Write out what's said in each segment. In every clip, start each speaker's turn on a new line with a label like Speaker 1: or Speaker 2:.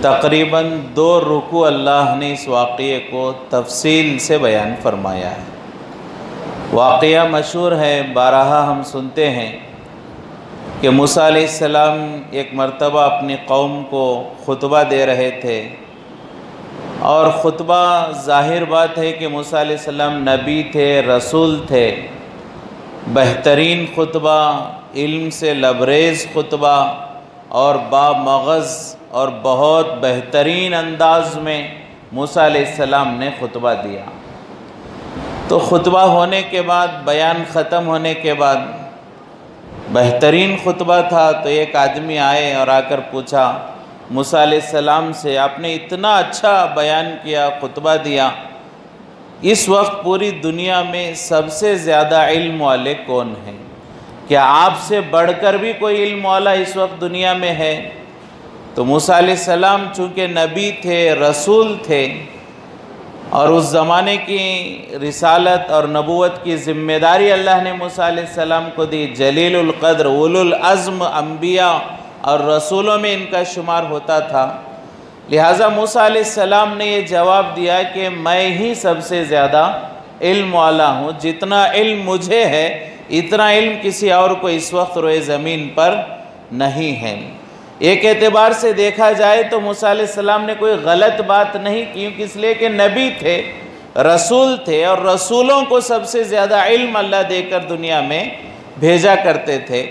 Speaker 1: تقریباً 2 رکوع اللہ نے اس واقعے کو تفصیل سے بیان فرمایا ہے۔ واقعہ مشہور ہے، بارہا ہم سنتے ہیں کہ موسیٰ علیہ السلام ایک مرتبہ اپنی قوم کو خطبہ دے رہے تھے، اور خطبہ ظاہر بات ہے کہ موسیٰ علیہ السلام نبی تھے، رسول تھے، بہترین خطبہ، علم سے لبریز خطبہ اور با مغز اور بہت بہترین انداز میں موسیٰ علیہ السلام نے خطبہ دیا۔ تو خطبہ ہونے کے بعد، بیان ختم ہونے کے بعد، بہترین خطبہ تھا، تو ایک آدمی آئے اور آ کر پوچھا موسیٰ علیہ السلام سے، آپ نے اتنا اچھا بیان کیا، خطبہ دیا، اس وقت پوری دنیا میں سب سے زیادہ علم والے کون ہیں؟ کیا آپ سے بڑھ کر بھی کوئی علم والا اس وقت دنیا میں ہے؟ تو موسیٰ علیہ السلام چونکہ نبی تھے، رسول تھے، اور اس زمانے کی رسالت اور نبوت کی ذمہ داری اللہ نے موسیٰ علیہ السلام کو دی، جلیل القدر، اولو العزم انبیاء اور رسولوں میں ان کا شمار ہوتا تھا، لہٰذا موسیٰ علیہ السلام نے یہ جواب دیا کہ میں ہی سب سے زیادہ علم والا ہوں، جتنا علم مجھے ہے اتنا علم کسی اور کو اس وقت روئے زمین پر نہیں ہے۔ ایک اعتبار سے دیکھا جائے تو موسیٰ علیہ السلام نے کوئی غلط بات نہیں کی، اس لیے کہ نبی تھے، رسول تھے، اور رسولوں کو سب سے زیادہ علم اللہ دے کر دنیا میں بھیجا کرتے تھے،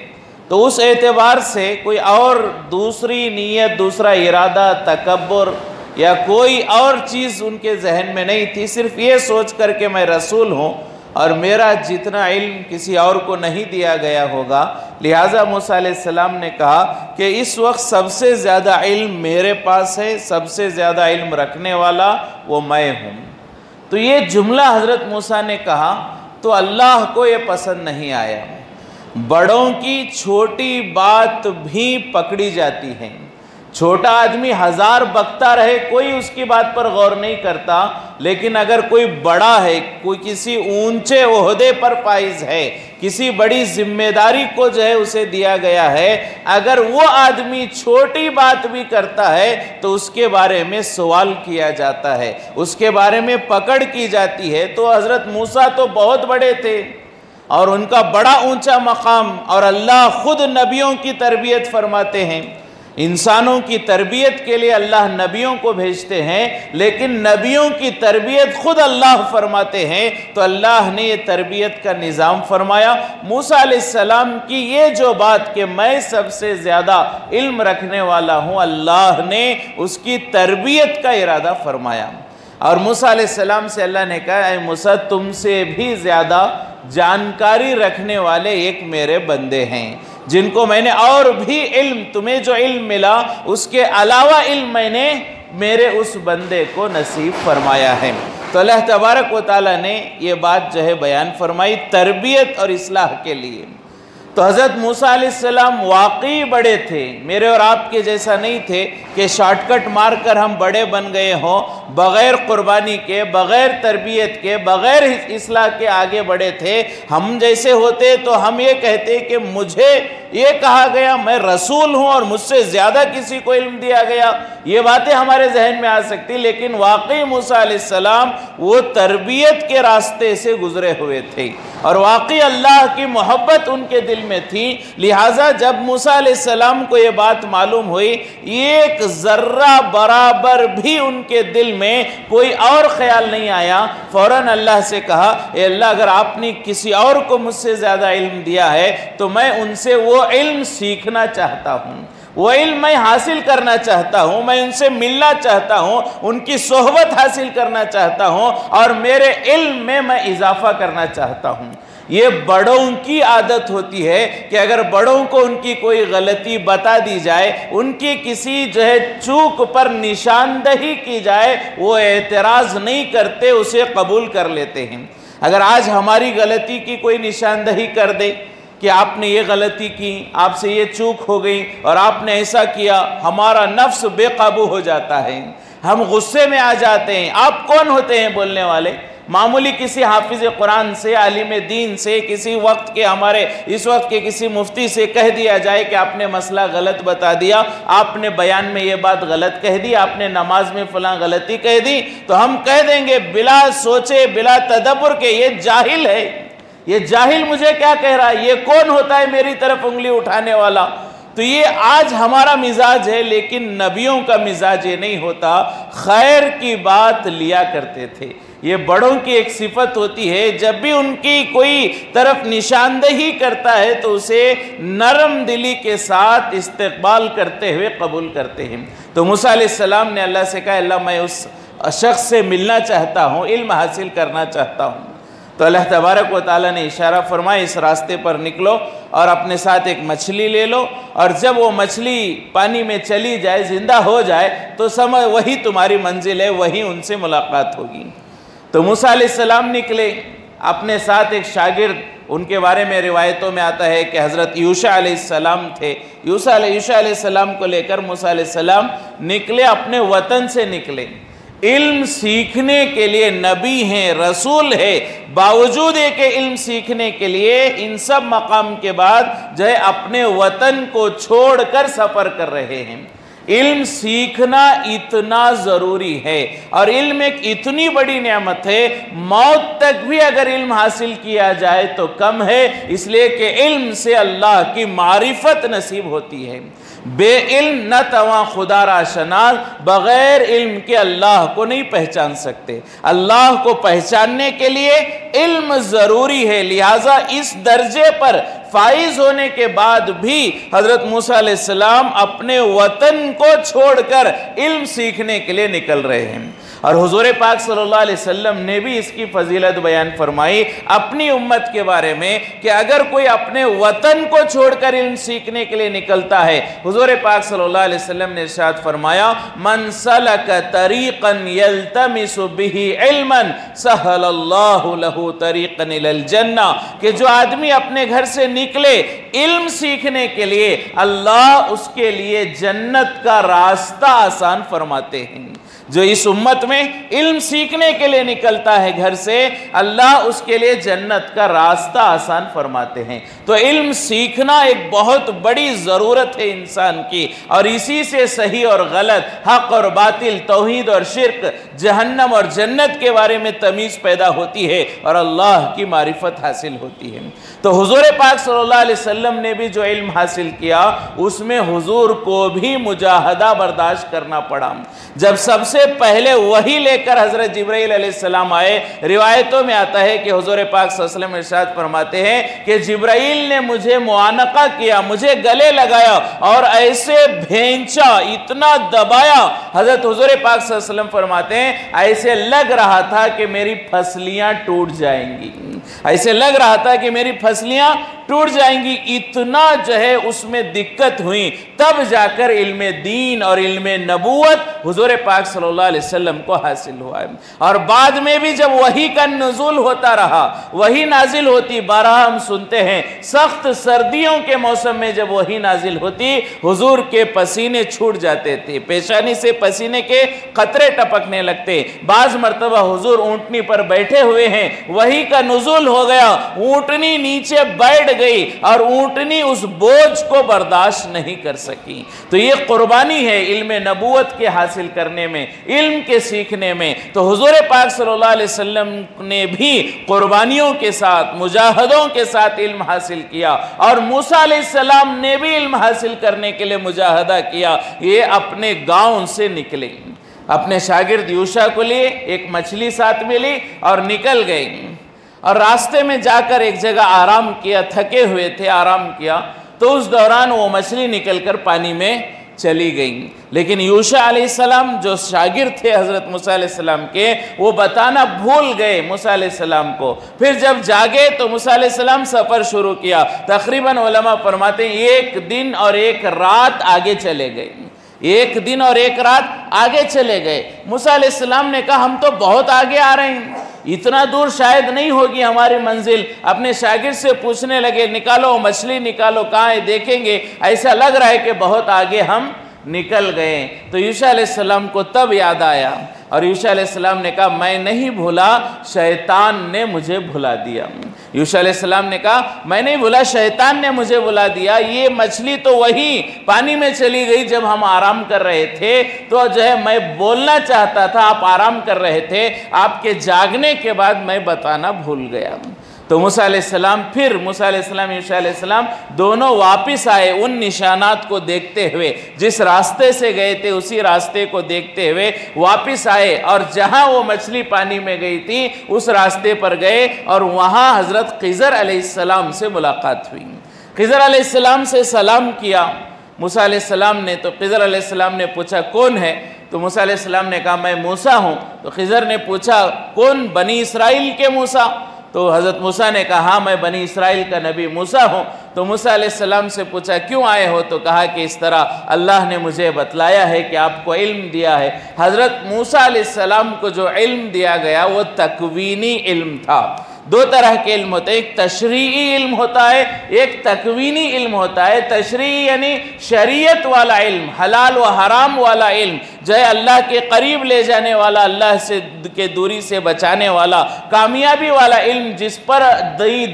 Speaker 1: تو اس اعتبار سے کوئی اور دوسری نیت، دوسرا ارادہ، تکبر یا کوئی اور چیز ان کے ذہن میں نہیں تھی، صرف یہ سوچ کر کہ میں رسول ہوں اور میرا جتنا علم کسی اور کو نہیں دیا گیا ہوگا، لہٰذا موسیٰ علیہ السلام نے کہا کہ اس وقت سب سے زیادہ علم میرے پاس ہے، سب سے زیادہ علم رکھنے والا وہ میں ہوں۔ تو یہ جملہ حضرت موسیٰ نے کہا تو اللہ کو یہ پسند نہیں آیا۔ بڑوں کی چھوٹی بات بھی پکڑی جاتی ہے، چھوٹا آدمی 1000 بکتا رہے کوئی اس کی بات پر غور نہیں کرتا، لیکن اگر کوئی بڑا ہے، کوئی کسی اونچے عہدے پر فائز ہے، کسی بڑی ذمہ داری کو جو ہے اسے دیا گیا ہے، اگر وہ آدمی چھوٹی بات بھی کرتا ہے تو اس کے بارے میں سوال کیا جاتا ہے، اس کے بارے میں پکڑ کی جاتی ہے۔ تو حضرت موسیٰ تو بہت بڑے تھے اور ان کا بڑا اونچا مقام، اور اللہ خود نبیوں کی تربیت فرماتے ہیں، انسانوں کی تربیت کے لیے اللہ نبیوں کو بھیجتے ہیں، لیکن نبیوں کی تربیت خود اللہ فرماتے ہیں، تو اللہ نے یہ تربیت کا نظام فرمایا۔ موسیٰ علیہ السلام کی یہ جو بات کہ میں سب سے زیادہ علم رکھنے والا ہوں، اللہ نے اس کی تربیت کا ارادہ فرمایا، اور موسیٰ علیہ السلام سے اللہ نے کہا اے موسیٰ تم سے بھی زیادہ جانکاری رکھنے والے ایک میرے بندے ہیں، جن کو میں نے اور بھی علم، تمہیں جو علم ملا اس کے علاوہ علم میں نے میرے اس بندے کو نصیب فرمایا ہے۔ تو اللہ تبارک و تعالیٰ نے یہ بات جو ہے بیان فرمائی تربیت اور اصلاح کے لیے۔ تو حضرت موسیٰ علیہ السلام واقعی بڑے تھے، میرے اور آپ کے جیسا نہیں تھے کہ شارٹ کٹ مار کر ہم بڑے بن گئے ہوں، بغیر قربانی کے، بغیر تربیت کے، بغیر اصلاح کے آگے بڑھے تھے۔ ہم جیسے ہوتے تو ہم یہ کہتے کہ مجھے یہ کہا گیا میں رسول ہوں اور مجھ سے زیادہ کسی کو علم دیا گیا، یہ باتیں ہمارے ذہن میں آ سکتی، لیکن واقعی موسیٰ علیہ السلام وہ تربیت کے راستے سے گزرے ہوئے تھے، اور واقعی اللہ کی محبت ان کے دل میں تھی، لہٰذا جب موسیٰ علیہ السلام کو یہ بات معلوم ہوئی، ایک ذرہ برابر بھی ان کے دل میں کوئی اور خیال نہیں آیا، فوراً اللہ سے کہا اے اللہ اگر آپ نے کسی اور کو مجھ سے زیادہ علم دیا ہے تو میں ان سے وہ علم سیکھنا چاہتا ہوں، وہ علم میں حاصل کرنا چاہتا ہوں، میں ان سے ملنا چاہتا ہوں، ان کی صحبت حاصل کرنا چاہتا ہوں، اور میرے علم میں میں اضافہ کرنا چاہتا ہوں۔ یہ بڑوں کی عادت ہوتی ہے کہ اگر بڑوں کو ان کی کوئی غلطی بتا دی جائے، ان کی کسی جو ہے چوک پر نشاندہی کی جائے، وہ اعتراض نہیں کرتے، اسے قبول کر لیتے ہیں۔ اگر آج ہماری غلطی کی کوئی نشاندہی کر دے کہ آپ نے یہ غلطی کی، آپ سے یہ چوک ہو گئی اور آپ نے ایسا کیا، ہمارا نفس بے قابو ہو جاتا ہے، ہم غصے میں آ جاتے ہیں۔ آپ کون ہوتے ہیں بولنے والے؟ معمولی کسی حافظ قرآن سے، عالم دین سے، کسی وقت کے ہمارے اس وقت کے کسی مفتی سے کہہ دیا جائے کہ آپ نے مسئلہ غلط بتا دیا، آپ نے بیان میں یہ بات غلط کہہ دی، آپ نے نماز میں فلاں غلطی کہہ دی، تو ہم کہہ دیں گے بلا سوچے بلا تدبر کے یہ جاہل ہے، یہ جاہل مجھے کیا کہہ رہا ہے، یہ کون ہوتا ہے میری طرف انگلی اٹھانے والا۔ تو یہ آج ہمارا مزاج ہے، لیکن نبیوں کا مزاج یہ نہیں ہوتا، خیر کی بات لیا کرتے تھے۔ یہ بڑوں کی ایک صفت ہوتی ہے، جب بھی ان کی کوئی طرف نشاندہی کرتا ہے تو اسے نرم دلی کے ساتھ استقبال کرتے ہوئے قبول کرتے ہیں۔ تو موسیٰ علیہ السلام نے اللہ سے کہا اللہ میں اس شخص سے ملنا چاہتا ہوں، علم حاصل کرنا چاہتا ہوں۔ تو اللہ تبارک و تعالیٰ نے اشارہ فرمایا اس راستے پر نکلو اور اپنے ساتھ ایک مچھلی لے لو، اور جب وہ مچھلی پانی میں چلی جائے، زندہ ہو جائے، تو سمجھ وہی تمہاری منزل ہے، وہی ان سے ملاقات ہوگی۔ تو موسیٰ علیہ السلام نکلے، اپنے ساتھ ایک شاگرد، ان کے بارے میں روایتوں میں آتا ہے کہ حضرت یوشع علیہ السلام تھے، یوشع علیہ السلام کو لے کر موسیٰ علیہ السلام نکلے، اپنے وطن سے نکلے، علم سیکھنے کے لیے، نبی ہیں، رسول ہے، باوجود ہے کہ علم سیکھنے کے لیے ان سب مقام کے بعد جو ہے اپنے وطن کو چھوڑ کر سفر کر رہے ہیں۔ علم سیکھنا اتنا ضروری ہے، اور علم ایک اتنی بڑی نعمت ہے، موت تک بھی اگر علم حاصل کیا جائے تو کم ہے، اس لیے کہ علم سے اللہ کی معرفت نصیب ہوتی ہے۔ بے علم نہ تواں خدا را شناس، بغیر علم کے اللہ کو نہیں پہچان سکتے۔ اللہ کو پہچاننے کے لیے علم ضروری ہے، لہٰذا اس درجے پر فائز ہونے کے بعد بھی حضرت موسیٰ علیہ السلام اپنے وطن کو چھوڑ کر علم سیکھنے کے لیے نکل رہے ہیں۔ اور حضور پاک صلی اللہ علیہ وسلم نے بھی اس کی فضیلت بیان فرمائی اپنی امت کے بارے میں کہ اگر کوئی اپنے وطن کو چھوڑ کر علم سیکھنے کے لیے نکلتا ہے، حضور پاک صلی اللہ علیہ وسلم نے ارشاد فرمایا من سلک طریقا یلتمس به علما سہل اللہ لہ طریقا الی الجنہ، کہ جو آدمی اپنے گھر سے نکلے علم سیکھنے کے لیے، اللہ اس کے لیے جنت کا راستہ آسان فرماتے ہیں۔ جو اس امت میں علم سیکھنے کے لیے نکلتا ہے گھر سے، اللہ اس کے لیے جنت کا راستہ آسان فرماتے ہیں۔ تو علم سیکھنا ایک بہت بڑی ضرورت ہے انسان کی، اور اسی سے صحیح اور غلط، حق اور باطل، توحید اور شرک، جہنم اور جنت کے بارے میں تمیز پیدا ہوتی ہے، اور اللہ کی معرفت حاصل ہوتی ہے۔ تو حضور پاک صلی اللہ علیہ وسلم نے بھی جو علم حاصل کیا، اس میں حضور کو بھی مجاہدہ برداشت کرنا پڑا۔ جب سب سے پہلے وحی لے کر حضرت جبرائیل علیہ السلام آئے، روایتوں میں آتا ہے کہ حضور پاک صلی اللہ علیہ وسلم ارشاد فرماتے ہیں کہ جبرائیل نے مجھے معانقہ کیا، مجھے گلے لگایا اور ایسے بھینچا، اتنا دبایا، حضرت حضور پاک صلی اللہ علیہ وسلم فرماتے ہیں ایسے لگ رہا تھا کہ میری پھسلیاں ٹوٹ جائیں گی، ایسے لگ رہا تھا کہ میری پھسلیاں ٹوٹ جائیں گی، اتنا جو ہے اس میں دقت ہوئی، تب جا کر علم دین اور علم نبوت حضور پاک صلی اللہ علیہ وسلم کو حاصل ہوا ہے۔ اور بعد میں بھی جب وحی کا نزول ہوتا رہا، وحی نازل ہوتی، بارہا ہم سنتے ہیں سخت سردیوں کے موسم میں جب وحی نازل ہوتی، حضور کے پسینے چھوٹ جاتے تھے، پیشانی سے پسینے کے قطرے ٹپکنے لگتے۔ بعض مرتبہ حضور اونٹنی پر بیٹھے ہوئے ہیں، وحی کا نزول ہو گیا، اونٹنی نیچے بیٹھ گئی اور اونٹنی اس بوجھ کو برداشت نہیں کر سکی۔ تو یہ قربانی ہے علم نبوت کے حاصل کرنے میں، علم کے سیکھنے میں۔ تو حضور پاک صلی اللہ علیہ وسلم نے بھی قربانیوں کے ساتھ، مجاہدوں کے ساتھ علم حاصل کیا، اور موسیٰ علیہ السلام نے بھی علم حاصل کرنے کے لیے مجاہدہ کیا۔ یہ اپنے گاؤں سے نکلے، اپنے شاگرد یوشع کو لیے، ایک مچھلی ساتھ میں لی اور نکل گئے، اور راستے میں جا کر ایک جگہ آرام کیا، تھکے ہوئے تھے، آرام کیا، تو اس دوران وہ مچھلی نکل کر پانی میں چلی گئی۔ لیکن یوشع علیہ السلام جو شاگرد تھے حضرت موسیٰ علیہ السلام کے، وہ بتانا بھول گئے موسیٰ علیہ السلام کو۔ پھر جب جاگے تو موسیٰ علیہ السلام سفر شروع کیا، تقریباً علماء فرماتے ہیں 1 دن اور 1 رات آگے چلے گئے، 1 دن اور 1 رات آگے چلے گئے۔ موسیٰ علیہ السلام نے کہا ہم تو بہت آگے آ رہے ہیں، اتنا دور شاید نہیں ہوگی ہماری منزل۔ اپنے شاگرد سے پوچھنے لگے نکالو مچھلی، نکالو کہاں ہے دیکھیں گے، ایسا لگ رہا ہے کہ بہت آگے ہم نکل گئے۔ تو یوشع علیہ السلام کو تب یاد آیا اور یوشع علیہ السلام نے کہا میں نہیں بھولا، شیطان نے مجھے بھلا دیا۔ یوشع علیہ السلام نے کہا میں نہیں بھولا، شیطان نے مجھے بھلا دیا۔ یہ مچھلی تو وہی پانی میں چلی گئی جب ہم آرام کر رہے تھے، تو جو ہے میں بولنا چاہتا تھا، آپ آرام کر رہے تھے، آپ کے جاگنے کے بعد میں بتانا بھول گیا۔ تو موسیٰ علیہ السلام موسیٰ علیہ السلام یوشع علیہ السلام دونوں واپس آئے، ان نشانات کو دیکھتے ہوئے، جس راستے سے گئے تھے اسی راستے کو دیکھتے ہوئے واپس آئے، اور جہاں وہ مچھلی پانی میں گئی تھی اس راستے پر گئے، اور وہاں حضرت خضر علیہ السلام سے ملاقات ہوئی۔ خضر علیہ السلام سے سلام کیا موسیٰ علیہ السلام نے، تو خضر علیہ السلام نے پوچھا کون ہے؟ تو موسیٰ علیہ السلام نے کہا میں موسیٰ ہوں۔ تو خضر نے پوچھا کون؟ بنی اسرائیل کے موسیٰ؟ تو حضرت موسیٰ نے کہا ہاں میں بنی اسرائیل کا نبی موسیٰ ہوں۔ تو موسیٰ علیہ السلام سے پوچھا کیوں آئے ہو؟ تو کہا کہ اس طرح اللہ نے مجھے بتلایا ہے کہ آپ کو علم دیا ہے۔ حضرت موسیٰ علیہ السلام کو جو علم دیا گیا وہ تکوینی علم تھا۔ دو طرح کے علم ہوتے ہیں، ایک تشریعی علم ہوتا ہے، ایک تکوینی علم ہوتا ہے۔ تشریعی یعنی شریعت والا علم، حلال و حرام والا علم، جو ہے اللہ کے قریب لے جانے والا، اللہ سے کے دوری سے بچانے والا، کامیابی والا علم جس پر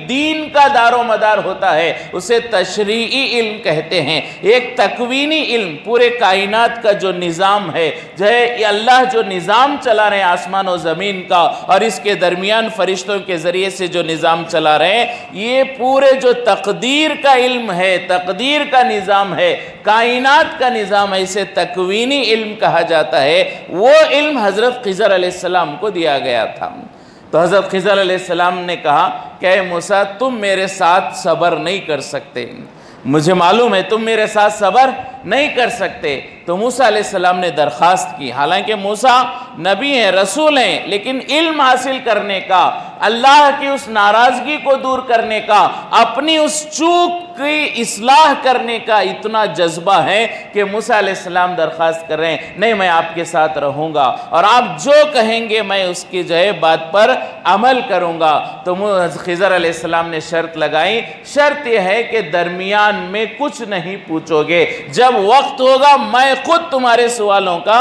Speaker 1: دین کا دار و مدار ہوتا ہے، اسے تشریعی علم کہتے ہیں۔ ایک تکوینی علم، پورے کائنات کا جو نظام ہے، جو ہے یہ اللہ جو نظام چلا رہے ہیں آسمان و زمین کا، اور اس کے درمیان فرشتوں کے ذریعے سے جو نظام چلا رہے ہیں، یہ پورے جو تقدیر کا علم ہے، تقدیر کا نظام ہے، کائنات کا نظام ہے، اسے تکوینی علم کہا جاتا ہے۔ وہ علم حضرت خضر علیہ السلام کو دیا گیا تھا۔ تو حضرت خضر علیہ السلام نے کہا کہ اے موسیٰ تم میرے ساتھ صبر نہیں کر سکتے، مجھے معلوم ہے تم میرے ساتھ صبر نہیں کر سکتے۔ تو موسیٰ علیہ السلام نے درخواست کی، حالانکہ موسیٰ نبی ہیں، رسول ہیں، لیکن علم حاصل کرنے کا، اللہ کی اس ناراضگی کو دور کرنے کا، اپنی اس چوک کی اصلاح کرنے کا اتنا جذبہ ہے کہ موسیٰ علیہ السلام درخواست کر رہے ہیں نہیں میں آپ کے ساتھ رہوں گا، اور آپ جو کہیں گے میں اس کی جو ہے بات پر عمل کروں گا۔ تو خضر علیہ السلام نے شرط لگائی، شرط یہ ہے کہ درمیان میں کچھ نہیں پوچھو گے، جب وقت ہوگا میں خود تمہارے سوالوں کا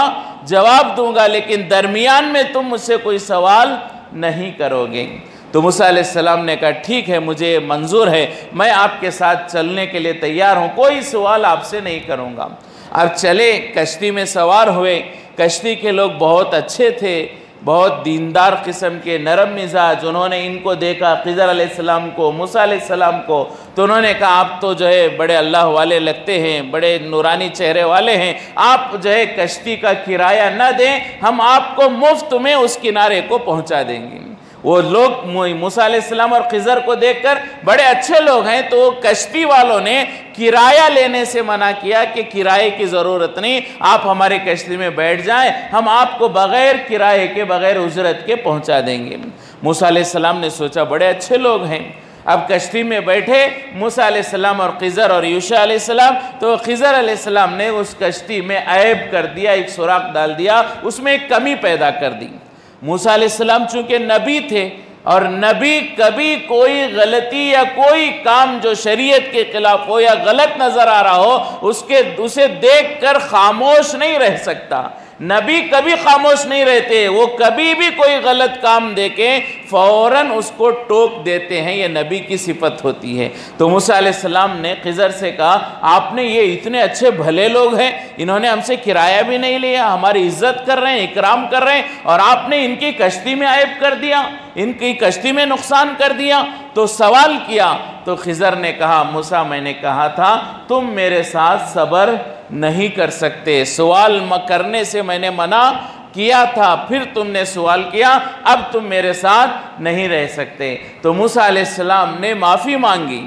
Speaker 1: جواب دوں گا، لیکن درمیان میں تم مجھ سے کوئی سوال نہیں کرو گے۔ تو موسیٰ علیہ السلام نے کہا ٹھیک ہے مجھے منظور ہے، میں آپ کے ساتھ چلنے کے لیے تیار ہوں، کوئی سوال آپ سے نہیں کروں گا۔ اب چلے، کشتی میں سوار ہوئے۔ کشتی کے لوگ بہت اچھے تھے، بہت دیندار قسم کے، نرم مزاج۔ انہوں نے ان کو دیکھا، خضر علیہ السلام کو، موسیٰ علیہ السلام کو، تو انہوں نے کہا آپ تو جو ہے بڑے اللہ والے لگتے ہیں، بڑے نورانی چہرے والے ہیں، آپ جو ہے کشتی کا کرایہ نہ دیں، ہم آپ کو مفت میں اس کنارے کو پہنچا دیں گے۔ وہ لوگ موسیٰ علیہ السلام اور خضر کو دیکھ کر بڑے اچھے لوگ ہیں، تو کشتی والوں نے کرایہ لینے سے منع کیا کہ کرائے کی ضرورت نہیں، آپ ہمارے کشتی میں بیٹھ جائیں، ہم آپ کو بغیر کرائے کے، بغیر اجرت کے پہنچا دیں گے۔ موسیٰ علیہ السلام نے سوچا بڑے اچھے لوگ ہیں، اب کشتی میں بیٹھے موسیٰ علیہ السلام اور خضر اور یوشع علیہ السلام۔ تو خضر علیہ السلام نے اس کشتی میں عیب کر دیا، ایک سوراخ ڈال دیا، اس میں ایک کمی پیدا کر دی۔ موسیٰ علیہ السلام چونکہ نبی تھے، اور نبی کبھی کوئی غلطی یا کوئی کام جو شریعت کے خلاف ہو یا غلط نظر آ رہا ہو، اسے دیکھ کر خاموش نہیں رہ سکتا۔ نبی کبھی خاموش نہیں رہتے، وہ کبھی بھی کوئی غلط کام دیکھیں فوراً اس کو ٹوک دیتے ہیں، یہ نبی کی صفت ہوتی ہے۔ تو موسیٰ علیہ السلام نے خضر سے کہا آپ نے، یہ اتنے اچھے بھلے لوگ ہیں، انہوں نے ہم سے کرایہ بھی نہیں لیا، ہماری عزت کر رہے ہیں، اکرام کر رہے ہیں، اور آپ نے ان کی کشتی میں عیب کر دیا، ان کی کشتی میں نقصان کر دیا۔ تو سوال کیا، تو خضر نے کہا موسیٰ میں نے کہا تھا تم میرے ساتھ صبر نہیں کر سکتے، سوال کرنے سے میں نے منع کیا تھا، پھر تم نے سوال کیا، اب تم میرے ساتھ نہیں رہ سکتے۔ تو موسیٰ علیہ السلام نے معافی مانگی۔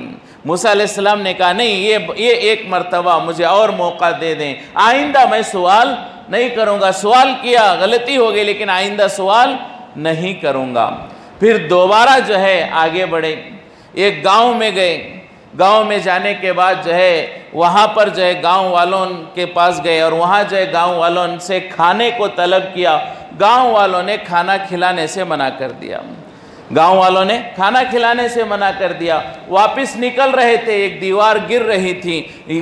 Speaker 1: موسیٰ علیہ السلام نے کہا نہیں، یہ ایک مرتبہ مجھے اور موقع دے دیں، آئندہ میں سوال نہیں کروں گا، سوال کیا غلطی ہو گئی لیکن آئندہ سوال نہیں کروں گا۔ پھر دوبارہ جو ہے آگے بڑھے، ایک گاؤں میں گئے، گاؤں میں جانے کے بعد جو ہے وہاں پر جو ہے گاؤں والوں کے پاس گئے، اور وہاں جو ہے گاؤں والوں سے کھانے کو طلب کیا، گاؤں والوں نے کھانا کھلانے سے منع کر دیا۔ گاؤں والوں نے کھانا کھلانے سے منع کر دیا. واپس نکل رہے تھے, ایک دیوار گر رہی تھی.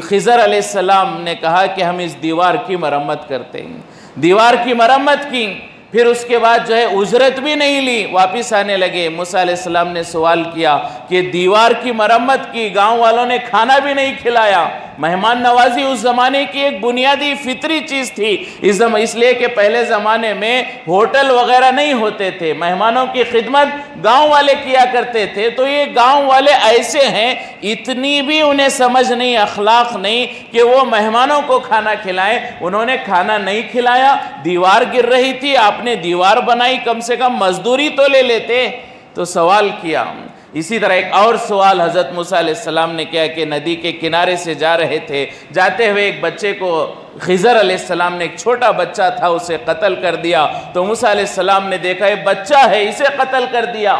Speaker 1: خضر علیہ السلام نے کہا کہ ہم اس دیوار کی مرمت کرتے ہیں. دیوار کی مرمت کی, پھر اس کے بعد جو ہے اجرت بھی نہیں لی, واپس آنے لگے. موسیٰ علیہ السلام نے سوال کیا کہ دیوار کی مرمت کی, گاؤں والوں نے کھانا بھی نہیں کھلایا. مہمان نوازی اس زمانے کی ایک بنیادی فطری چیز تھی, اس لیے کہ پہلے زمانے میں ہوٹل وغیرہ نہیں ہوتے تھے, مہمانوں کی خدمت گاؤں والے کیا کرتے تھے. تو یہ گاؤں والے ایسے ہیں, اتنی بھی انہیں سمجھ نہیں, اخلاق نہیں کہ وہ مہمانوں کو کھانا کھلائیں. انہوں نے کھانا نہیں کھلایا, دیوار گر رہی تھی, آپ نے دیوار بنائی, کم سے کم مزدوری تو لے لیتے. تو سوال کیا. اسی طرح ایک اور سوال حضرت موسیٰ علیہ السلام نے کیا کہ ندی کے کنارے سے جا رہے تھے, جاتے ہوئے ایک بچے کو خضر علیہ السلام نے, ایک چھوٹا بچہ تھا, اسے قتل کر دیا. تو موسیٰ علیہ السلام نے دیکھا یہ بچہ ہے, اسے قتل کر دیا.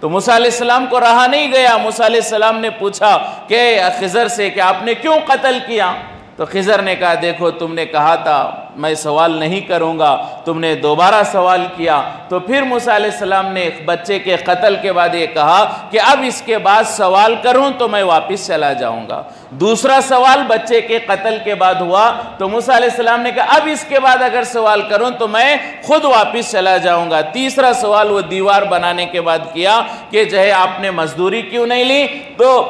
Speaker 1: تو موسیٰ علیہ السلام کو رہا نہیں گیا. موسیٰ علیہ السلام نے پوچھا کہ خضر سے کہ آپ نے کیوں قتل کیا؟ تو خضر نے کہا دیکھو تم نے کہا تھا میں سوال نہیں کروں گا, تم نے دوبارہ سوال کیا. تو پھر موسیٰ علیہ السلام نے بچے کے قتل کے بعد یہ کہا کہ اب اس کے بعد سوال کروں تو میں واپس چلا جاؤں گا. دوسرا سوال بچے کے قتل کے بعد ہوا تو موسیٰ علیہ السلام نے کہا اب اس کے بعد اگر سوال کروں تو میں خود واپس چلا جاؤں گا. تیسرا سوال وہ دیوار بنانے کے بعد کیا کہ جو ہے آپ نے مزدوری کیوں نہیں لی؟ تو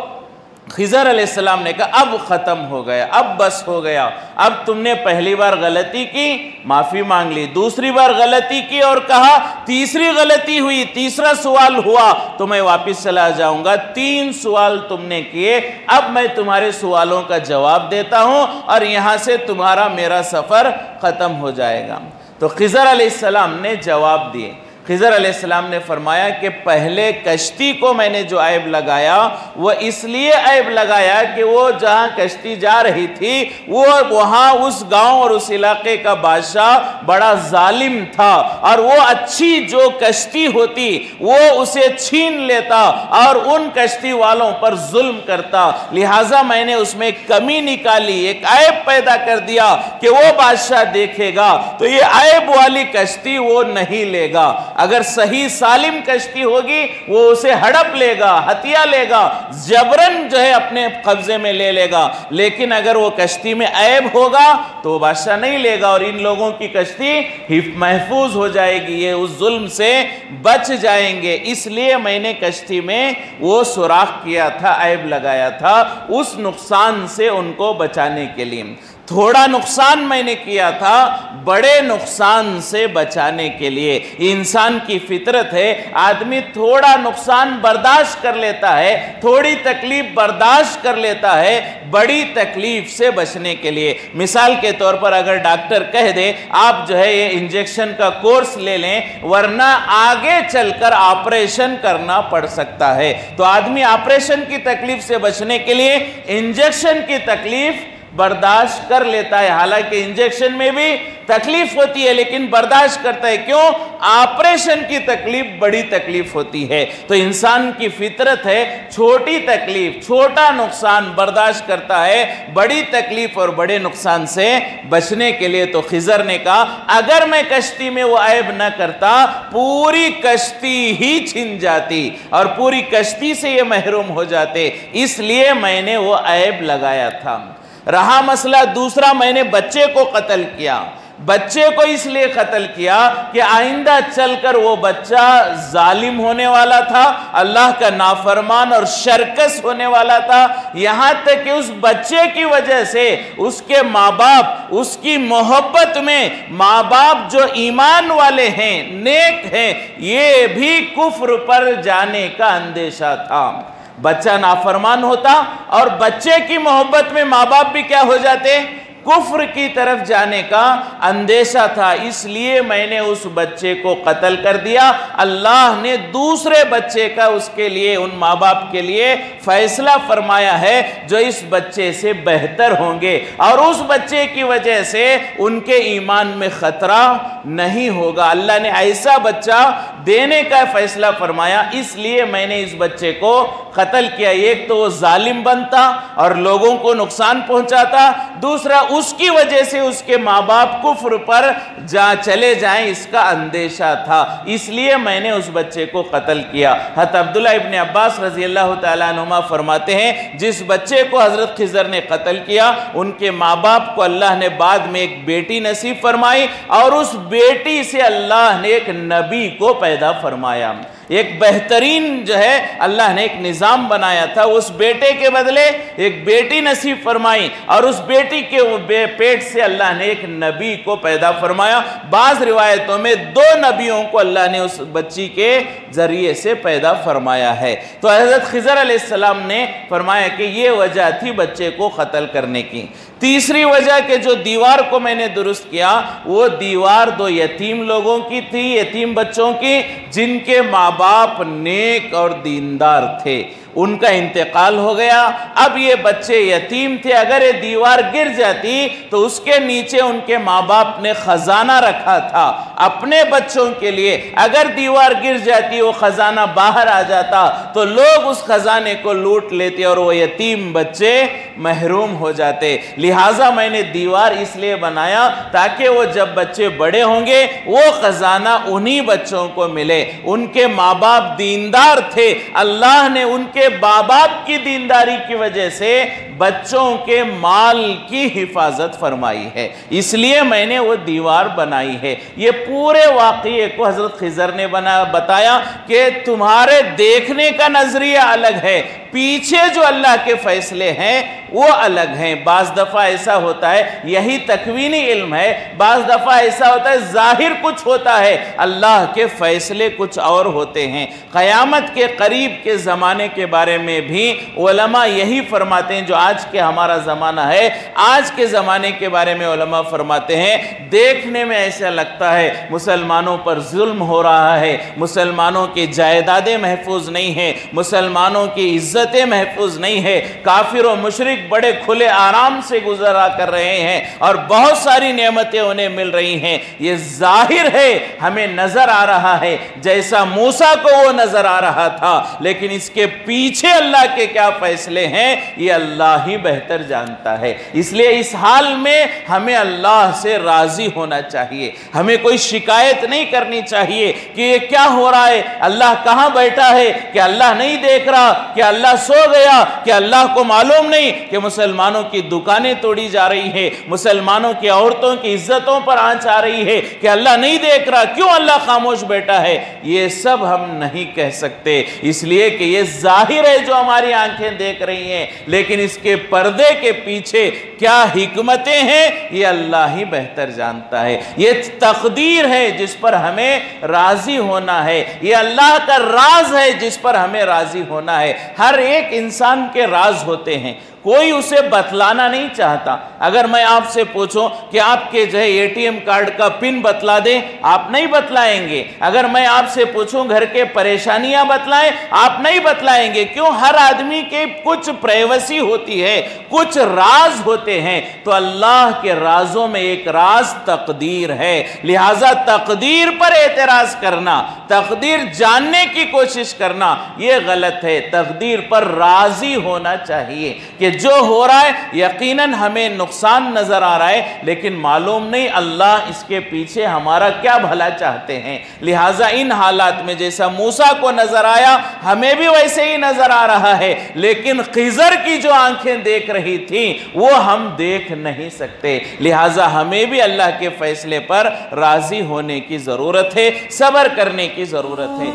Speaker 1: خضر علیہ السلام نے کہا اب ختم ہو گیا, اب بس ہو گیا. اب تم نے پہلی بار غلطی کی, معافی مانگ لی, دوسری بار غلطی کی اور کہا تیسری غلطی ہوئی, تیسرا سوال ہوا تو میں واپس چلا جاؤں گا. 3 سوال تم نے کیے, اب میں تمہارے سوالوں کا جواب دیتا ہوں اور یہاں سے تمہارا میرا سفر ختم ہو جائے گا. تو خضر علیہ السلام نے جواب دیے. خضر علیہ السلام نے فرمایا کہ پہلے کشتی کو میں نے جو عیب لگایا وہ اس لیے عیب لگایا کہ وہ جہاں کشتی جا رہی تھی وہ وہاں اس گاؤں اور اس علاقے کا بادشاہ بڑا ظالم تھا, اور وہ اچھی جو کشتی ہوتی وہ اسے چھین لیتا اور ان کشتی والوں پر ظلم کرتا. لہٰذا میں نے اس میں ایک کمی نکالی, ایک عیب پیدا کر دیا کہ وہ بادشاہ دیکھے گا تو یہ عیب والی کشتی وہ نہیں لے گا. اگر صحیح سالم کشتی ہوگی وہ اسے ہڑپ لے گا, ہتھیا لے گا, جبرن جو ہے اپنے قبضے میں لے لے گا. لیکن اگر وہ کشتی میں عیب ہوگا تو وہ بادشاہ نہیں لے گا اور ان لوگوں کی کشتی محفوظ ہو جائے گی, یہ اس ظلم سے بچ جائیں گے. اس لیے میں نے کشتی میں وہ سوراخ کیا تھا, عیب لگایا تھا اس نقصان سے ان کو بچانے کے لیے. تھوڑا نقصان میں نے کیا تھا بڑے نقصان سے بچانے کے لیے. انسان کی فطرت ہے, آدمی تھوڑا نقصان برداشت کر لیتا ہے, تھوڑی تکلیف برداشت کر لیتا ہے بڑی تکلیف سے بچنے کے لیے. مثال کے طور پر اگر ڈاکٹر کہہ دے آپ جو ہے یہ انجیکشن کا کورس لے لیں ورنہ آگے چل کر آپریشن کرنا پڑ سکتا ہے, تو آدمی آپریشن کی تکلیف سے بچنے کے لیے انجیکشن کی تکلیف برداشت کر لیتا ہے. حالانکہ انجیکشن میں بھی تکلیف ہوتی ہے لیکن برداشت کرتا ہے. کیوں؟ آپریشن کی تکلیف بڑی تکلیف ہوتی ہے. تو انسان کی فطرت ہے چھوٹی تکلیف, چھوٹا نقصان برداشت کرتا ہے بڑی تکلیف اور بڑے نقصان سے بچنے کے لیے. تو خضر نے کہا اگر میں کشتی میں وہ عیب نہ کرتا پوری کشتی ہی چھن جاتی اور پوری کشتی سے یہ محروم ہو جاتے, اس لیے میں نے وہ عیب لگایا تھا. رہا مسئلہ دوسرا, میں نے بچے کو قتل کیا. بچے کو اس لیے قتل کیا کہ آئندہ چل کر وہ بچہ ظالم ہونے والا تھا, اللہ کا نافرمان اور شرکس ہونے والا تھا. یہاں تک کہ اس بچے کی وجہ سے اس کے ماں باپ, اس کی محبت میں ماں باپ جو ایمان والے ہیں, نیک ہیں, یہ بھی کفر پر جانے کا اندیشہ تھا. بچہ نافرمان ہوتا اور بچے کی محبت میں ماں باپ بھی کیا ہو جاتے؟ کفر کی طرف جانے کا اندیشہ تھا. اس لیے میں نے اس بچے کو قتل کر دیا. اللہ نے دوسرے بچے کا اس کے لیے, ان ماں باپ کے لیے فیصلہ فرمایا ہے جو اس بچے سے بہتر ہوں گے اور اس بچے کی وجہ سے ان کے ایمان میں خطرہ نہیں ہوگا. اللہ نے ایسا بچہ دینے کا فیصلہ فرمایا، اس لیے میں نے اس بچے کو قتل کیا۔ ایک تو وہ ظالم بنتا اور لوگوں کو نقصان پہنچاتا، دوسرا اس کی وجہ سے اس کے ماں باپ کفر پر چلے جائیں، اس کا اندیشہ تھا، اس لیے میں نے اس بچے کو قتل کیا۔ حضرت عبداللہ ابن عباس رضی اللہ تعالیٰ عنہما فرماتے ہیں جس بچے کو حضرت خضر نے قتل کیا ان کے ماں باپ کو اللہ نے بعد میں ایک بیٹی نصیب فرمائی، اور اس بیٹی سے اللہ نے ایک نبی کو پیدا فرمایا۔ ایک بہترین جو ہے اللہ نے ایک نظام بنایا تھا، اس بیٹے کے بدلے ایک بیٹی نصیب فرمائی، اور اس بیٹی کے پیٹ سے اللہ نے ایک نبی کو پیدا فرمایا۔ بعض روایتوں میں 2 نبیوں کو اللہ نے اس بچی کے ذریعے سے پیدا فرمایا ہے۔ تو حضرت خضر علیہ السلام نے فرمایا کہ یہ وجہ تھی بچے کو قتل کرنے کی۔ تیسری وجہ کہ جو دیوار کو میں نے درست کیا، وہ دیوار 2 یتیم لوگوں کی تھی، یتیم بچوں کی، جن کے ماں باپ نیک اور دیندار تھے، ان کا انتقال ہو گیا۔ اب یہ بچے یتیم تھے، اگر یہ دیوار گر جاتی تو اس کے نیچے ان کے ماں باپ نے خزانہ رکھا تھا اپنے بچوں کے لیے، اگر دیوار گر جاتی وہ خزانہ باہر آ جاتا تو لوگ اس خزانے کو لوٹ لیتے اور وہ یتیم بچے محروم ہو جاتے۔ لہٰذا میں نے دیوار اس لیے بنایا تاکہ وہ جب بچے بڑے ہوں گے وہ خزانہ انہی بچوں کو ملے۔ ان کے ماں باپ دیندار تھے، اللہ نے ان کے باپ کی دینداری کی وجہ سے بچوں کے مال کی حفاظت فرمائی ہے، اس لیے میں نے وہ دیوار بنائی ہے۔ یہ پورے واقعے کو حضرت خضر نے بتایا کہ تمہارے دیکھنے کا نظریہ الگ ہے، پیچھے جو اللہ کے فیصلے ہیں وہ الگ ہیں۔ بعض دفعہ ایسا ہوتا ہے، یہی تکوینی علم ہے، بعض دفعہ ایسا ہوتا ہے ظاہر کچھ ہوتا ہے، اللہ کے فیصلے کچھ اور ہوتے ہیں۔ قیامت کے قریب کے زمانے کے بارے میں بھی علماء یہی فرماتے ہیں، جو آج کے ہمارا زمانہ ہے، آج کے زمانے کے بارے میں علماء فرماتے ہیں دیکھنے میں ایسا لگتا ہے مسلمانوں پر ظلم ہو رہا ہے، مسلمانوں کی جائیدادیں محفوظ نہیں ہیں، مسلمانوں کی عزتیں محفوظ نہیں ہے، کافر و مشرک بڑے کھلے آرام سے گزرا کر رہے ہیں اور بہت ساری نعمتیں انہیں مل رہی ہیں۔ یہ ظاہر ہے، ہمیں نظر آ رہا ہے جیسا موسیٰ کو وہ نظر آ رہا تھا، لیکن اس کے پیچھے اللہ کے کیا فیصلے ہیں یہ اللہ ہی بہتر جانتا ہے۔ اس لیے اس حال میں ہمیں اللہ سے راضی ہونا چاہیے، ہمیں کوئی شکایت نہیں کرنی چاہیے کہ یہ کیا ہو رہا ہے، اللہ کہاں بیٹھا ہے، کہ اللہ نہیں دیکھ رہا، کہ اللہ سو گیا، کہ اللہ کو معلوم نہیں کہ مسلمانوں کی دکانیں توڑی جا رہی ہیں، مسلمانوں کی عورتوں کی عزتوں پر آنچ آ رہی ہے، کہ اللہ نہیں دیکھ رہا، کیوں اللہ خاموش بیٹھا ہے۔ یہ سب ہم نہیں کہہ سکتے، اس لیے کہ یہ ظاہر ہے جو ہماری آنکھیں دیکھ رہی ہیں، لیکن اس کے پردے کے پیچھے کیا حکمتیں ہیں یہ اللہ ہی بہتر جانتا ہے۔ یہ تقدیر ہے جس پر ہمیں راضی ہونا ہے، یہ اللہ کا راز ہے جس پر ہمیں راضی ہونا ہے۔ ہر ایک انسان کے راز ہوتے ہیں، کوئی اسے بتلانا نہیں چاہتا۔ اگر میں آپ سے پوچھوں کہ آپ کے جو ہے ATM کارڈ کا پن بتلا دیں، آپ نہیں بتلائیں گے۔ اگر میں آپ سے پوچھوں گھر کے پریشانیاں بتلائیں، آپ نہیں بتلائیں گے۔ کیوں؟ ہر آدمی کے کچھ پرائیویسی ہوتی ہے، کچھ راز ہوتے ہیں۔ تو اللہ کے رازوں میں ایک راز تقدیر ہے، لہٰذا تقدیر پر اعتراض کرنا، تقدیر جاننے کی کوشش کرنا یہ غلط ہے۔ تقدیر پر راضی ہونا چاہیے کہ جو ہو رہا ہے یقیناً ہمیں نقصان نظر آ رہا ہے، لیکن معلوم نہیں اللہ اس کے پیچھے ہمارا کیا بھلا چاہتے ہیں۔ لہٰذا ان حالات میں جیسا موسیٰ کو نظر آیا ہمیں بھی ویسے ہی نظر آ رہا ہے، لیکن خضر کی جو آنکھیں دیکھ رہی تھیں وہ ہم دیکھ نہیں سکتے۔ لہٰذا ہمیں بھی اللہ کے فیصلے پر راضی ہونے کی ضرورت ہے، صبر کرنے کی ضرورت ہے۔